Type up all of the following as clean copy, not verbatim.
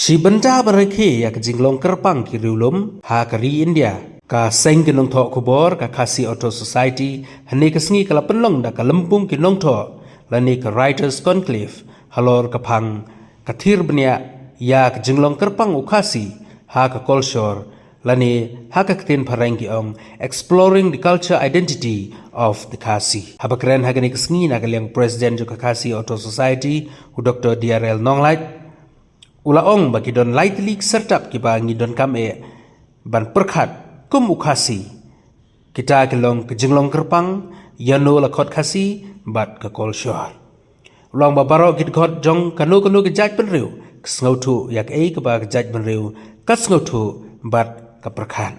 si benda berke yak jinglong kerpang ki riulum ha kari India ka seng ki nong tho kubor ka khasi auto society hane ka sngi kala penlong da ka lempung ki nong tho lani ka writers conclave halor ka phang ka thir bnia yak jinglong kerpang ukhasi ha ka culture lani ha ka ktin pharang ki ong exploring the culture identity of the Khasi habakren ha gani ka sngi na ka liang president jo ka khasi auto society hu Dr. DRL Nonglait ulaong bagi don lightly sertap ki bangi don kame ban perkhat kum ukhasi kita kelong ke jinglong kerpang yano la khot khasi bat ka kol shor long ba baro kit khot jong kanu ke jaj pen riu sngo thu yak ei ka ba jaj pen riu ka sngo thu bat ka perkhat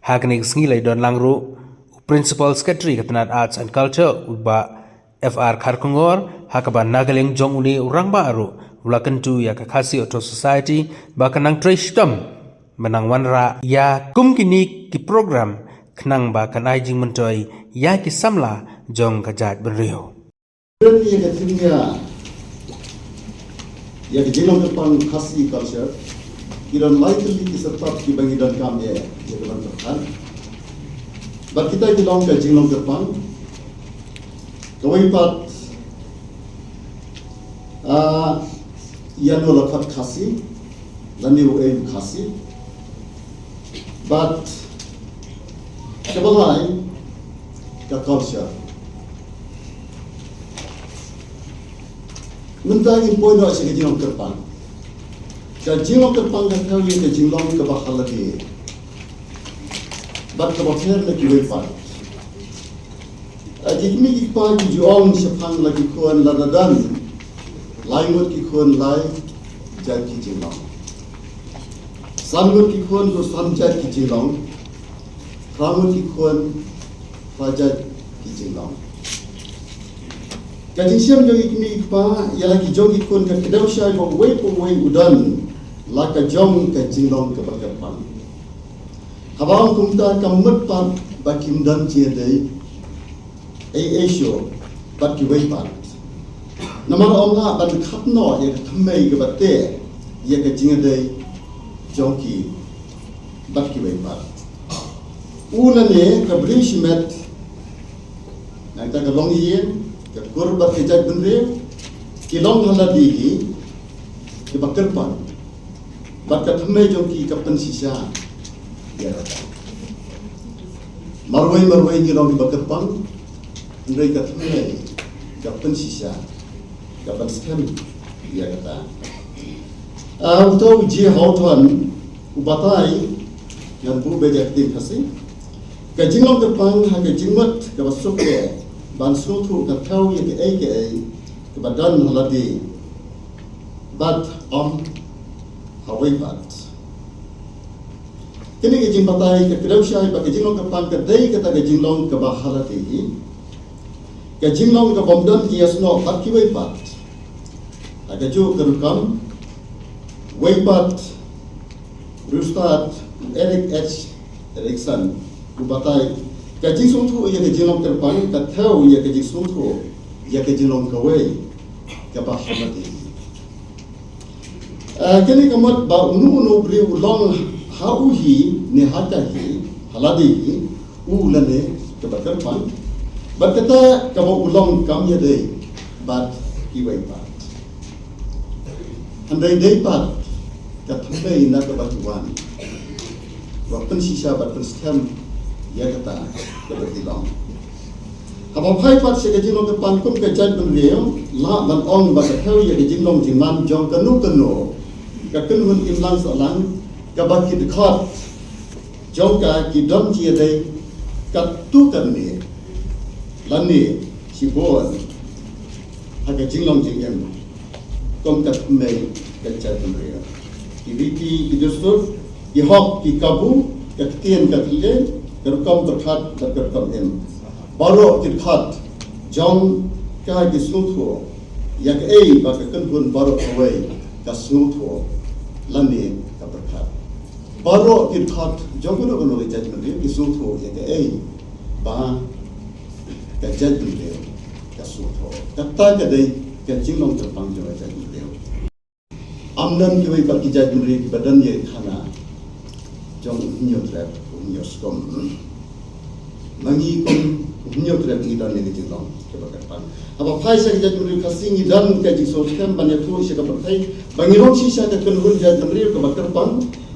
hagni sngi lai don langru principal secretary katnat arts and culture uba FR Kharkongor hakaba nagaleng jong uni urang ba aru ulakan tu ya ka khasi auto society ba kanang trishtam menang wanra ya kum kini ki program khnang ba kanai jing mentoi ya ki samla jong ka jat benrio ya ka timnya ya ka jinglong kerpang khasi culture iron likely ki sertap ki bangi dan kam ya ban terkan ba kita ki long ka jinglong kerpang Kawai pat yano lakat khasi lani uai khasi but kabalai ka culture mentang impoi no se jinglong kerpang ka jinglong kerpang ka kau ye ka jinglong ka bakhalati but ka bakher na ki wai pat jikmi ki pa ki juong sepang lagi kuan ladadan laingut ki kuan lai jat ki jinglong samgut ki kuan ko samjat ki jinglong kramut ki kuan pajat ki jinglong kajing siam jo jikmi ki pa ya lagi jong ki kuan ka kedau syai bong wei udan la ka jong ka jinglong ka bakapan habang kumta kamut pan bakim dan chia dei ai show but ki wei pat namar onga ban khat no ye thammei ke batte ye ka jinga dei jonki but ki wei pat una ne ka brish met na ta ka long yen ka kur bat ke jai bunre ki long hala di hi ki bakar pan bat ka thammei jonki ka pan sisa ya marwai ni long ki bakar pan Mereka thamai kapan sisa kapan scam dia kata untuk je hautuan ubatai yang bu bejak tim kasi kajinglong kepang ha kajingmat ka basuk ke ban sutu ka thau ye ke ai ke badan haladi but hawai pat kini kajing batai ka kedau syai ba kajinglong kepang ka dai kata kajinglong ka bahalati ka jinglong ka bomdan ki asno pat ki wei pat aga jo kerukam wei pat rustat Eric H Erickson ubatai ka jing sung thu ye ka jinglong kerpan ka thau ye ka jing sung thu ye ka jinglong ka wei ka ba hamati kini kamat ba unu bri ulong hau hi ne hata hi haladi hi ulane ka ba kerpan But kata kamu ulang kami ada, but iway pat. Andai day pat, katambay na kabatuan. Wapan sisa wapan stem, ya kata kabatilang. Habang pai pat sa kajinong kapan kum kajad benriyo, la man ong bakahaw ya kajinong jiman jong kanu kakunun imlang solang kabakit khot jong ka kidom jiaday katukan ni. Lani si bon aga jinglong jingem kom kat mei kacat mereka kibiti kidustur ki hok ki kabu kat tien kat le kerkom terkhat kat kerkom em baro terkhat jong ka ki snutho yak ei ba ka kunpun baro away ka snutho lani ka terkhat baro terkhat jong kono le judgment ki snutho yak ei ba kajat beliau, kasuto. Kata kadai kajinglong terpang jawa jadi beliau. amnan ki wei baki jaj mri ki badan ye khana jong nyo trap nyo skom mangi kom nyo trap ni dan ni jilong ke bakat pan aba phai sa jaj mri khasing ni dan ka ji so skam ban ya thu se ka bakai bangi rong si sa ka kun hun jaj mri ka bakat pan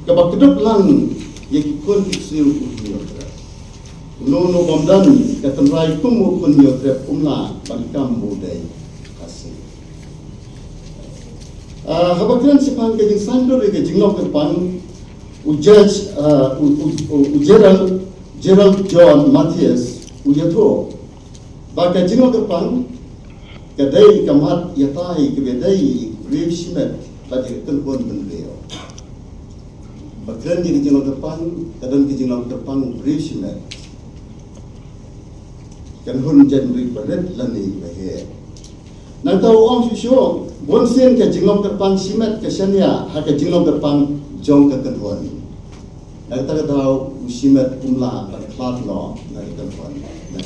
ka bakat lang ye ki kon ki siu nyo trap no bomdan ka tanrai kum mo kun nyo trap umla ban kam budai khasing habakran sipang ke jing sandor ke jinglok ke pan Gerald John Matthias ujato baka jinglok ke pan ke dai kamat yatai ke dai grave shimet bagi telpon bendeo bakran ke jinglok ke pan kadang ke jinglok ke pan grave shimet kan hun jan ri baret lani bahe nang tahu om syo bon sen ke jinglok ke pan shimet ke shania ha ke jinglok ke pan jong ke kedwan nang tahu shimet umla ban klat lo nang kedwan nang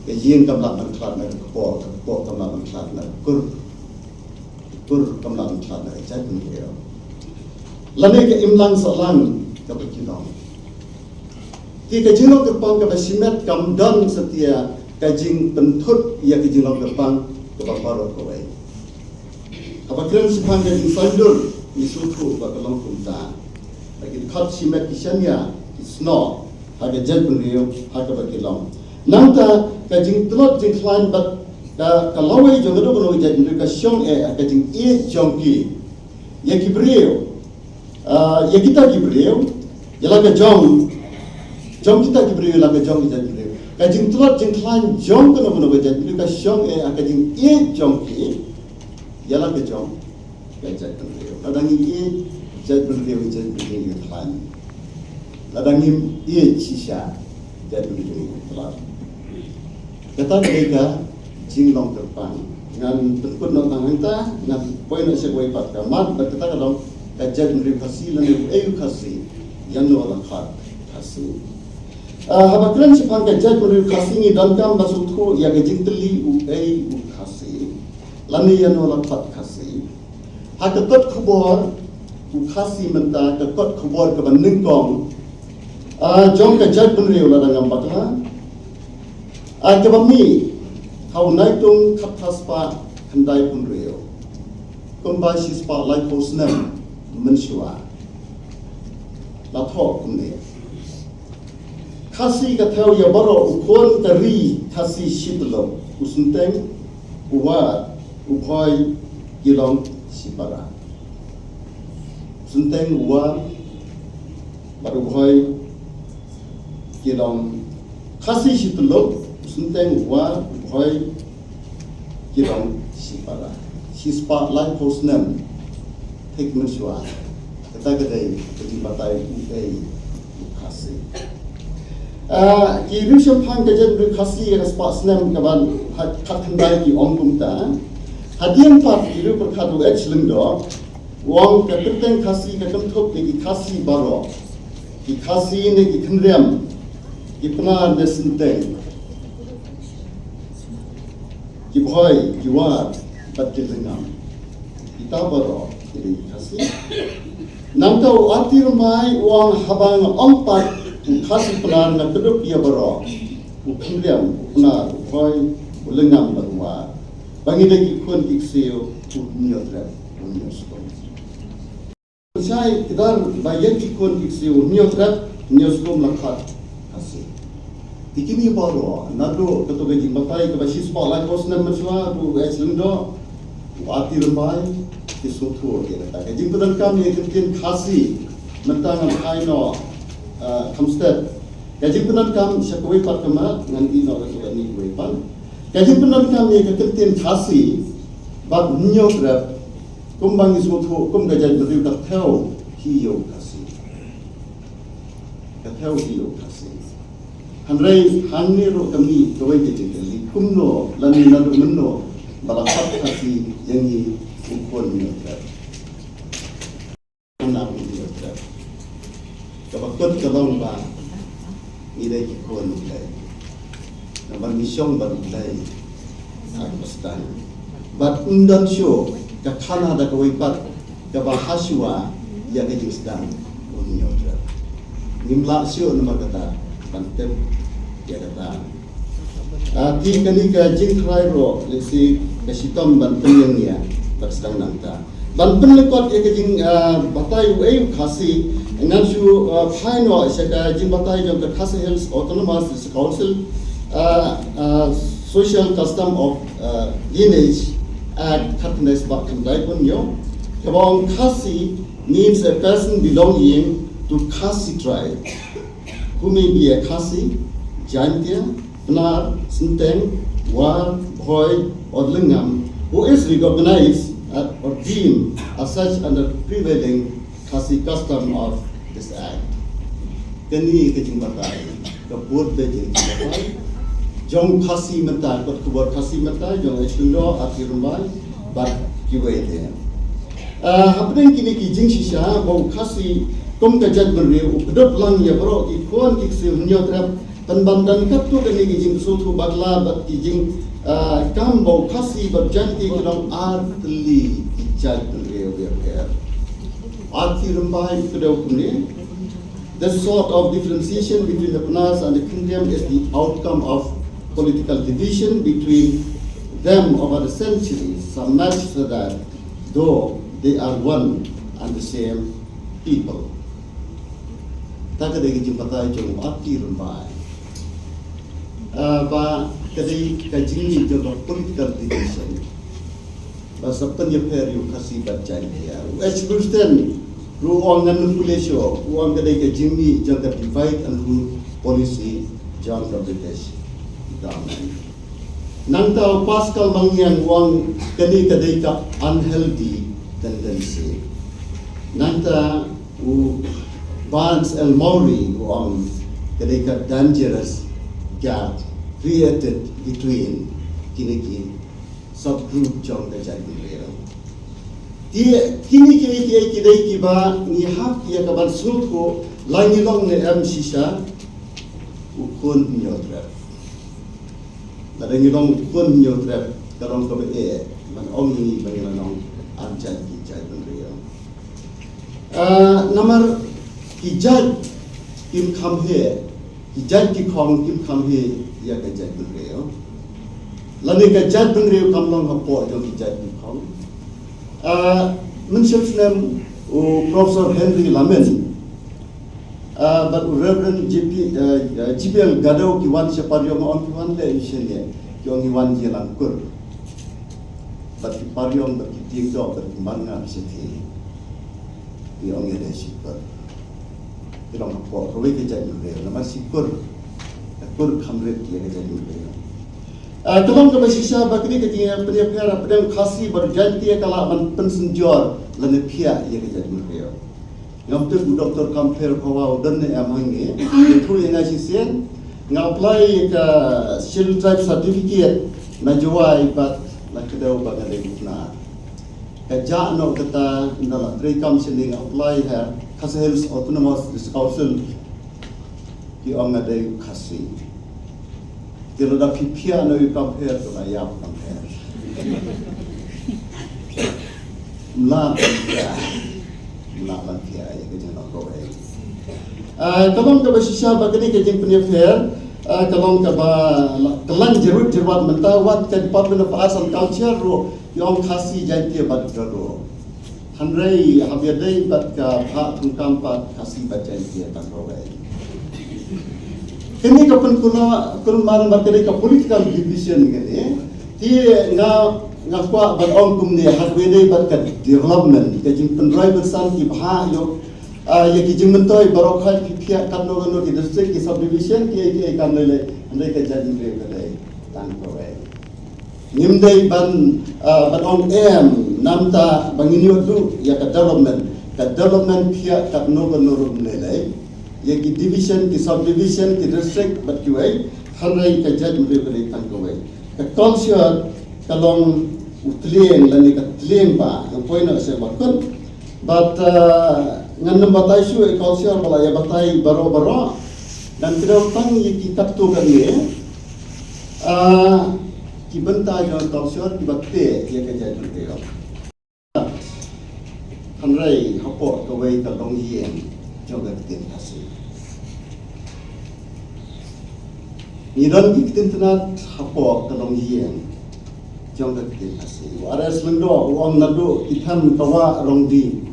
ke yin kam la ban klat nang ko kam la ban klat nang kur kam la ban klat nang chat ni yo lani ke imlang salang ke bekilong ki ke jinglok ke pan ke shimet kam dan setia kajing pentut ia ke jinglok ke pan ke baparo ko wei apa kren sipang ke sandur isuku ba kalong kumta bagi khat simet kisania isno haga jet bunrio haga bakilong nangta kajing tlot jing klan bat da kalawai jogodo kono jet bunrio ka syong kajing e jongki ya kibrio ya kita kibrio yala ka jong kita kibrio la ka jong jet bunrio kajing tlot jing klan jong kono jet bunrio ka syong kajing e jongki yala ke jong jet bunrio kadang e jet bunrio klan kadang e shisha jet bunrio klan kata mereka jinglong terpang ngan tekut no tanganta ngan poin se koi pat ka mat kata kadang jet bunrio khasi lan e khasi yang no la khat khasi habakran sipang ka jet bunrio khasi ni dan kam masuk ko ya ke jingteli u khasi lani yang no la khat khasi hakatot khubor u khasi menta ka kot khubor ka ban ning kong jong ka jet bunrio la dangam bakha ke bami hau naitung khap thaspa khandai bunrio kumba shispa lai posnam menshua la tho kumne khasi ka theo ya baro ukon ka ri khasi shitlo usunteng uwa uphoi kilong sipara sunteng uwa baru uphoi kilong khasi shitlo sunteng uwa uphoi kilong sipara shispa lai posnam thik menshua kata kadai jadi batai uai khasi ki rusham phang ke jen khasi ke spa snam kaban khat khandai ki om kumta hadian pat ki ru perkhadu excellent do wang ke terteng khasi ke kamthop ki khasi baro ki khasi ne ki khandriam ki pna de sinteng ki bhoi ki wa pat ki lingam kita baro ki khasi nangtau atir mai wang habang ompat khasi pelan na keduk ia baro ukhiam na khoi ulengam barwa bangi lagi kun iksio unyotrap unyosko sai kidar bayan ki kun iksio unyotrap unyosko lakhat khasi tikini baro nado keto gaji batai ke basis pala kosna meswa bu eslindo atir mai kisutu dia kata gaji pedan kami ketin khasi mentang aino Kamstad, gaji penan kam syakui pat kemat nanti nak rasulah ni kuipan. Gaji penan kam ye keketin khasi, bab nyograb, kumbang ismutu kum gajah beriu kathau hiyo khasi, kathau hiyo khasi. Hanrei hanni ro kami kawai kejengkeli kumno lani nado menno balakat khasi yangi ukon nyograb. Anak nyograb. Kapag kalong ba nilai kikon nilai na barmisyong barulay sa pastan but undan syo ka khana da ka wipat ka bahaswa ya ke jisdan unyo tra nimla sio nomor kata pantem ya kata ti kali ka jing khrai ro lesi ka sitom ban penyang ya tersedang nangta ban penlekot ya ke jing batai u khasi ngan su phaino se ka jing batai jong ka khasi hills autonomous council social custom of lineage Act 1941 Kabong Khasi means a person belonging to Khasi tribe who may be a Khasi, Jaintia, Pnar, Sinteng, War, Bhoi, or Lingam who is recognized or deemed as such under prevailing Khasi custom of this act. Kani kajing batai, kabut bejing batai. Jong Khasi mentai, kot kubur Khasi mentai, jong estundo ati rumbai, bat kiwai dia. Hapeng kini kijing sisa, bau Khasi kom kajat beriu, kedot lang ya bro, ikuan kiksil nyot penbandan katu kini kijing sutu bagla bat kijing kam bau Khasi berjanti kedong artli kijat beriu biar. Ati rumbai kedau kuni. This sort of differentiation between the Panas and the kingdom is the outcome of political division between them over the centuries, some much so that though they are one and the same people. Takadagi jimpatai jong ati rumbai. Ba kadai kajini jong political division. Ba sabtan ya periu Khasi bacai dia. Experten ruang ngan pulesio, ruang kadai kajini jong divide and rule policy jong British. Nanta Pascal Mangyang wang kani kadai ka unhealthy tendency. Nanta Barnes L. Maury wang kadai ka dangerous gap created between kini subgroup jong da jadi leo. Kini kidai kiba ni hak ya kaban sut ko langilong ne am sisa ukun nyotra. Ada ngilong kun nyotrap karong kobe man ong ni bangilanong anjat kijat benrio. Namar kijat kim kham he, kijat ki khong kim kham he ya kijat benrio. Lani kijat benrio kam long hapo jo kijat ki khong. Mensyapsnem Professor Henry Lamen. But Reverend GPL Gadau kiwan separio mo ang kiwan le isene kiwan kiwan jelang kur. But pariong but kiting do but manga seti. Kiong yede sikur. Kilong po rowe ke jai mure nama sikur. Kur khamret ye ke jai mure. Tolong ke basisa bakri ke tinga pria pedang Khasi berjanti kala man pensenjor lane pia ye ke jai mure. Ngam tu Dr. Kamper Pawa dan ne amange itu yang asisten ngam apply ke shield type certificate na juai pat na kedau bagai leguna kerja no kata ndala three counseling apply ha Khasi Hills Autonomous Council ki ong ada Khasi kira da pipia no Kamper tu lah ya Kamper mla lantia ya kerja nak kau kalau kita bersisa bagani kerja punya fair kalau kita kelan jerut mentawat ke Department of Arts and Culture ro yang Khasi jantia bad ro hanrei habiadai bad ka hak tungkam pat Khasi bad jantia tak ro kini kapan kuna marang berkait ke political division gini dia ngakwa bad ong kumne hadwede bad ka development ka jing pendrai bersan ki bha yo ya ki jing mentoi barokai pipia kanno ki district ki subdivision ki kan lele andai ka jadi le kadai tan ko we nimdai ban ong namta bangini du ya ka development pia ka no lele ya ki division ki subdivision ki district bad ki we hanai ka jadi le kadai tan ko we ka culture kalong utlieng lani ka tlieng pa ang point na sa bakun but ngan batai su e culture bala ya batai baro dan tidak tang ki kaptu kan ye ki benta jo culture ki batte ye ka jadi Hanrai Hapo Kawai Kalong Yen Jogat Tin Hasi Nidan Gitin Tanat Hapo Kalong Yen Jogat Tin Hasi Waras Lendo Wang Nado Itan Kawa Rongdi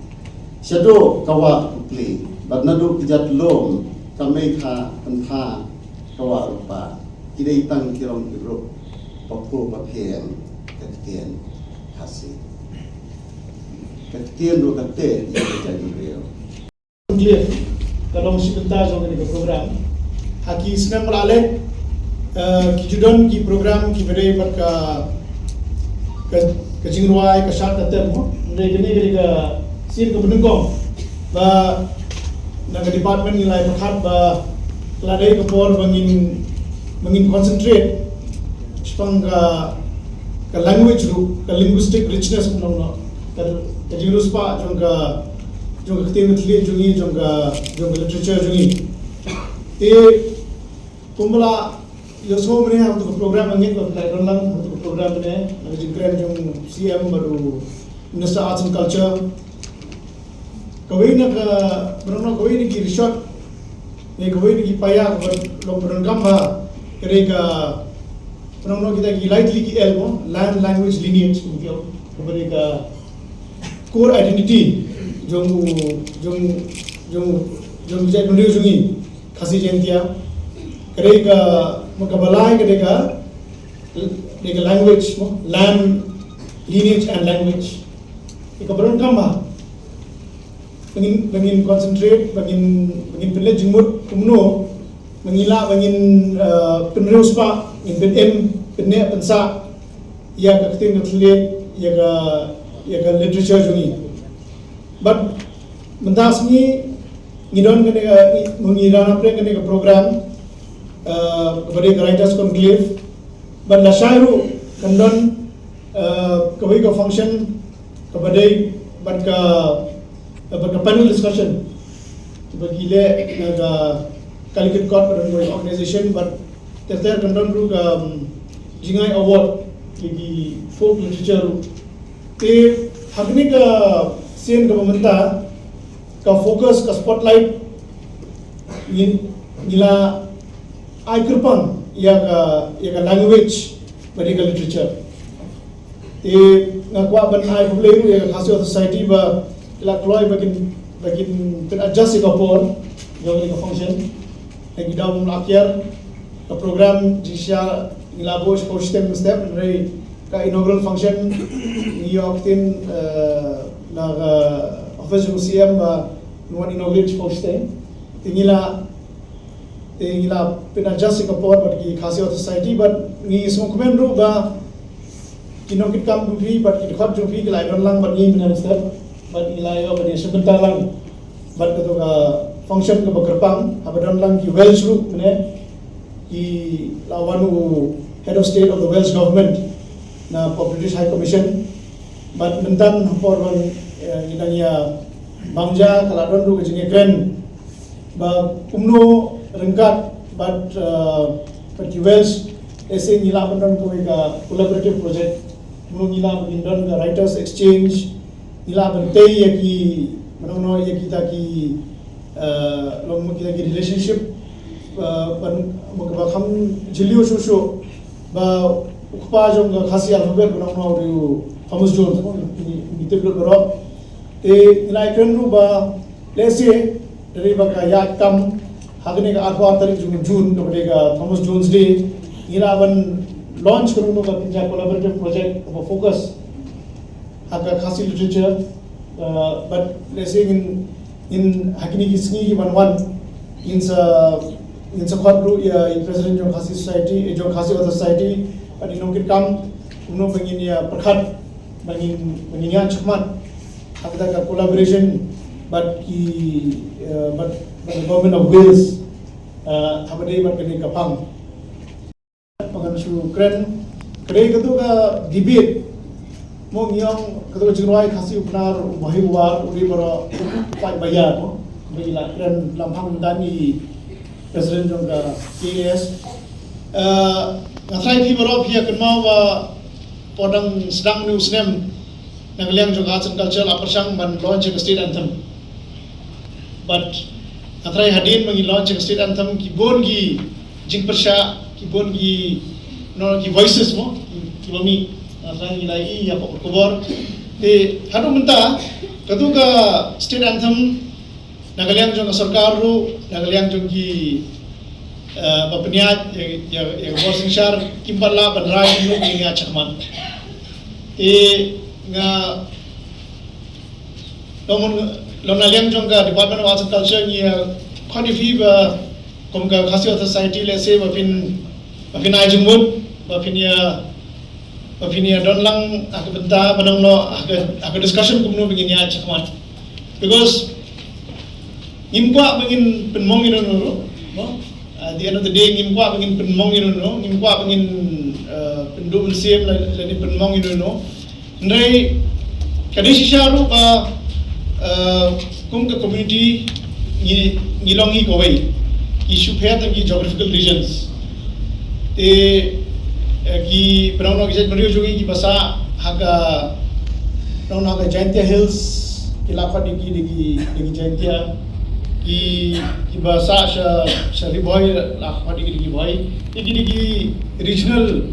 Shadow Kawa Ukli But Nado Kijat Lom Kameka Pantha Kawa Rupa Kidai Tang Kirong Kiro Papo Papian Katian Hasi Katian do kate yang jadi real. Clear kalau sebentar so ke program haki senang melalek kijudon ki program ki berdaya pada ke jingruai ke syarat termo mereka ni ke sin ke penengkong ba naga department nilai berkat ba ladai ke por mengin concentrate sepang ke language ru ke linguistic richness menong jadi lupa jangka ketinggian tinggi jungi jangka literature jungi. Pemula yang semua mereka untuk program angin berkaitan dengan untuk program ini, lagi keren jang CM baru Minister Arts and Culture. Kawin nak berono kawin ni resort, ni kawin ni payah lom berengkam ha kerja berono kita lightly ki elmo land language lineage mungkin kepada core identity jong jadi benda jungi kasih jentia kerja makabalai kerja language land lineage and language ika beron kama bangin concentrate bangin pilih jumut kumno mengila bangin penerus pak in penne pensa ya kaktin katliat ya literature jungi but mentas ni ngidon kene mengira apa kene program kepada writers conclave but la shairu kandon kepada function kepada panel discussion bagi le naga Calicut Court pada organisation but terter kandon ru jingai award lagi folk literature te hakni ka scene ka pemerintah ka fokus ka spotlight gila ikerpang ya ka language bagi ka literature te ngakwa ban ai public ya ka khasio society ba ila kloy bagin ten adjust ka por yung ka function lagi daw akhir ka program jisya gila bos postem step rai ka inaugural function New York tin na office ng CM nuan inaugurate posting tingila pinadjust ka po bagi khasi society but ni semua komen ru ba kinong kit kam bi but kit khot ju bi lai don lang but ni minister but ilai ba ni sebentar lang but to ka function ka bagrpang abadon lang ki Welsh ru ne ki lawanu head of state of the Welsh government na British High Commission but mentan for inanya bangja kaladon ru kejini keren ba kumno rengkat but Welsh ese nila pendon ko ka collaborative project kumno nila pendon ka writers exchange nila bentai yaki manono yaki kita ki long kita ki relationship ban makabakam jiliu shushu ba ukpa jong khasi alphabet manono ru Thomas Jones ni tebel berok nilai kenu ba lese dari baka yak tam hagne ka akwa tarik June kepada Thomas Jones Day nila ban launch kenu ka pinja collaborative project of focus haka khasi literature but lese in hakini kisni ki banwan in sa kwadru ya in president jong khasi society jong khasi society adi nongkit kam kuno bangin ya perkhat bangin ya chakmat ada ka collaboration but the government of Wales habade but kini kapang pangan su kren kre katu ka debate mo ngiyong katu jingwai khasi upnar bahiwar uri baro pai bayar mo bila kren lampang dani president jong ka KS ngathai di baro pia kenmau ba podang sedang news nem Nagaliang jong arts and culture apersang ban launch ke state anthem. But atrai hadin mangi launch ke state anthem ki bon gi jing persya ki bon gi no ki voices mo ki mami atrai nilai ya pokok kubor de hadu menta kadu ka state anthem Nagaliang jong sarkar ru Nagaliang jong ki bapniat ya borsing shar kimpala banrai no ngi achakman nga lom naliang jong ka Department of Arts and Culture ni khonifi ba kom ka Khasi Auto Society le se bapin ai jungmut bapin ya donlang ak benta banang no ak discussion kumno bingin ya chakman because imkwa bingin penmong ino no at the end of the day imkwa bingin penmong ino no imkwa bingin pendu museum la ni penmong ino no ndai kadisi sharu ba kum ka community ni longi ko wei issue phe ta ki geographical regions ki prono ki mario jogi ki basa haga prono haga Jaintia Hills ki lakwa digi Jaintia ki basa sha riboy lakwa digi boy digi regional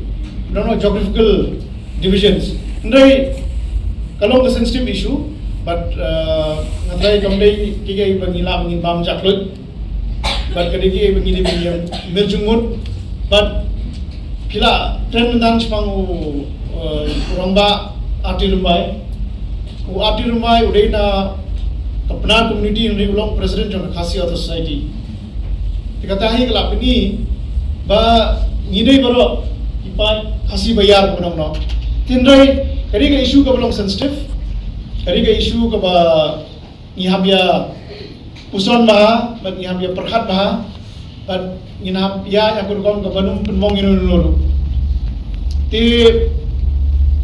prono geographical divisions ndai kalau the sensitive issue but ngatrai kamdai kigai bangila bangin bam jaklut but kadigi bangili bangiyam mirjungmut but kila trend dan sepangu ramba arti rumbai udai na kapna community in ulong president of Khasi Auto Society dikatahi kelap ini ba ngidai baro ipai khasi bayar kunong no tindai kari ka issue ka belum sensitive kari ka issue ka ba ngihabya uson ba ngihabya perkhat ba but ngihab ya aku kom ka banum penmong inululu ti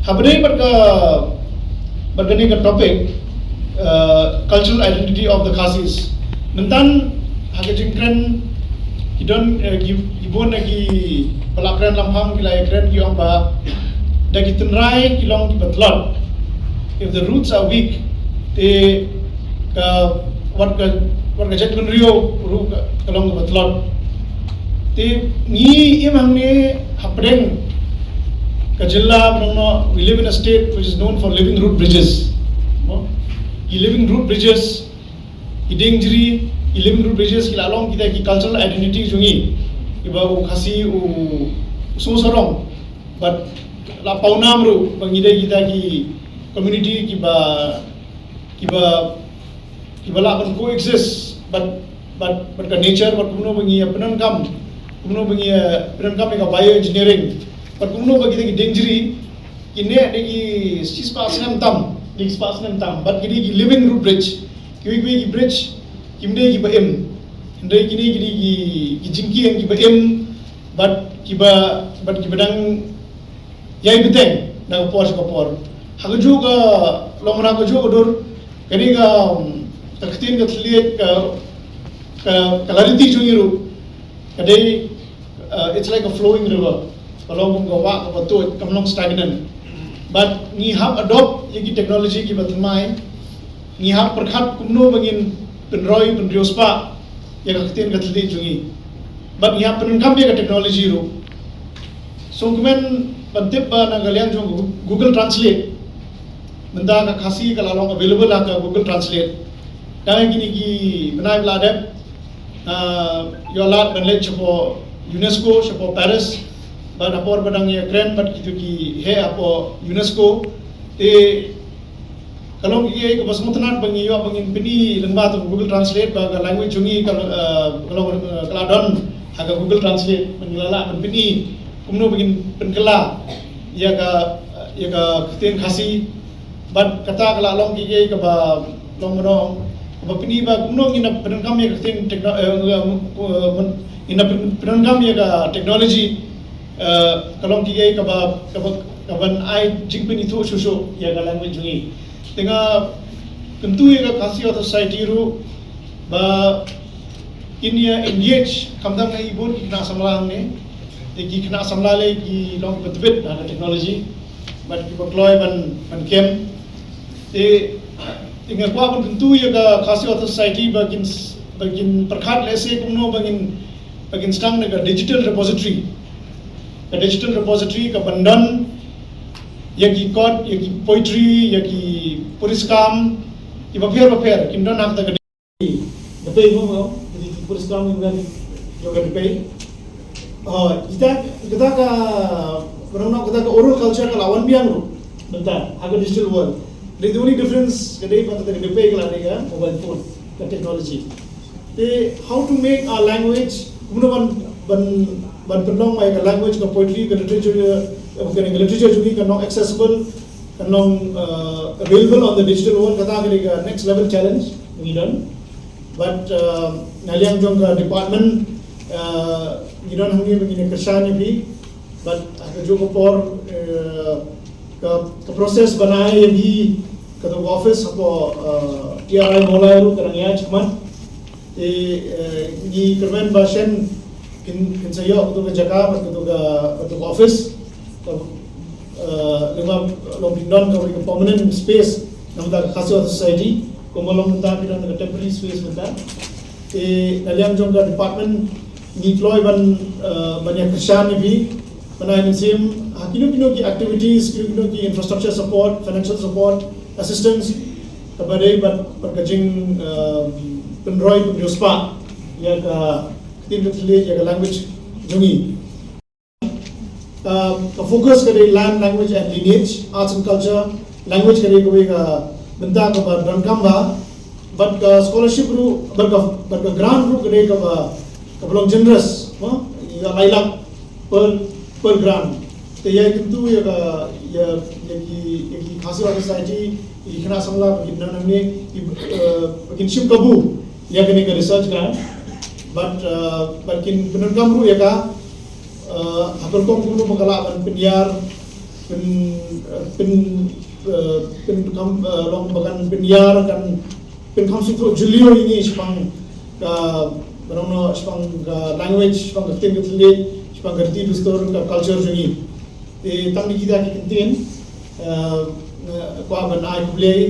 habdai bergani ka topic cultural identity of the Khasis mentan hagajingkran kidon gibon lagi pelakran lamham gilai kran ki ba dagi tenrai kilong ki batlot if the roots are weak they what jet rio ru kalong batlot te ni imhamne hapdeng kajilla no we live in a state which is known for living root bridges no living root bridges idengjri living root bridges kilalong kita ki cultural identity jungi iba Khasi susorong but la paunam ru bangide kita ki community ki ba la ban coexist but ka nature but kuno bangi penankam ka bioengineering but kuno bagi ki dengri ine degi sispasenam tam but gidi ki living root bridge ki bridge kimde ki ba em ndai kini gidi ki jingki yang ki ba em but ki badang yai biteng na kapor hagaju ka lomra ko jo dur kani ka taktin ka thliet ka clarity jungiru kadai it's like a flowing river along go wa ka to kamlong stagnant but ni hab adopt yegi technology ki batmai ni hab perkhat kumno bangin penroi penriospa ya ka taktin ka thliet jungi but ni hab penkam ka technology ru so kumen pantip ba Nagaliang jong Google Translate menda ka Khasi kalalong available la ka Google Translate dai gini ki benai bladep yolat benlet chapo UNESCO chapo Paris ba dapor badang ya grand but kitu ki he apo UNESCO te kalong ki ko basmutnat bangi yo bangin pini lengba to Google Translate ba ka language jungi kalong kaladon aga Google Translate menilala pini kumno begin penkela ya ka keten Khasi but kata kala long ki ka ba long mono ba pini ba kumno ina penkam ya keten ina penkam ya ka technology kalong ki ka ba ban ai jingpin itu susu ya ka language jungi tenga tentu ya ka Khasi Auto Society ru ba inia engage kamdam na ibon ki na samlang ne ki kena samlale ki long betbet ada teknologi but ki deploy ban kem Tinggal kuat pun tentu ya ke khasi auto society bagin perkhat lese kumno bagin stang ke digital repository ke bandan ya ki code ya ki poetry ya ki puriskam ki baper kimdan nak tak depe mo jadi puriskam ini juga depe kita ka oral culture ka lawan biang lu bentar agak digital world. The only difference today is the mobile phone, the technology. How to make our language, language, poetry, literature accessible, available on the digital world. Next level challenge we done. But Naliang Jong department, we don't have any question, but Jogo por ke proses बनाए भी कतो ऑफिस को TRI बोला रू करंगे आज मन ये करवेन बाशन किन सयो कतो के जगह कतो ऑफिस तो लगा लोबिंडन का permanent space नमदा खासी सोसाइटी को मलम नमदा भी नमदा temporary space बता नलियाम जों का department deploy banyak kerjaan भी बनाए निसिम kino ki activities, kino ki infrastructure support, financial support, assistance kepada perkajing penroy penjuspa ya tim ketelit ya language jungi fokus kepada land language and lineage, arts and culture, language kepada kowe benda ka berangkam ba but scholarship ru berka grant ru kepada ka belum generous ya lailak per grant. तो यह किंतु यह की खासी वाली सोसाइटी इतना समला कितना हमने किंशिप कबू यह कने का रिसर्च ग्रांट but किन पेनकम रू यह का हापर कम कुनु बकला Pennar pen kam long bagan penyar kan pen kam situ julio ini sepang berono sepang language sepang kertin ketli sepang kerti dustur culture jungi tang di kita kitin kwa ban ai play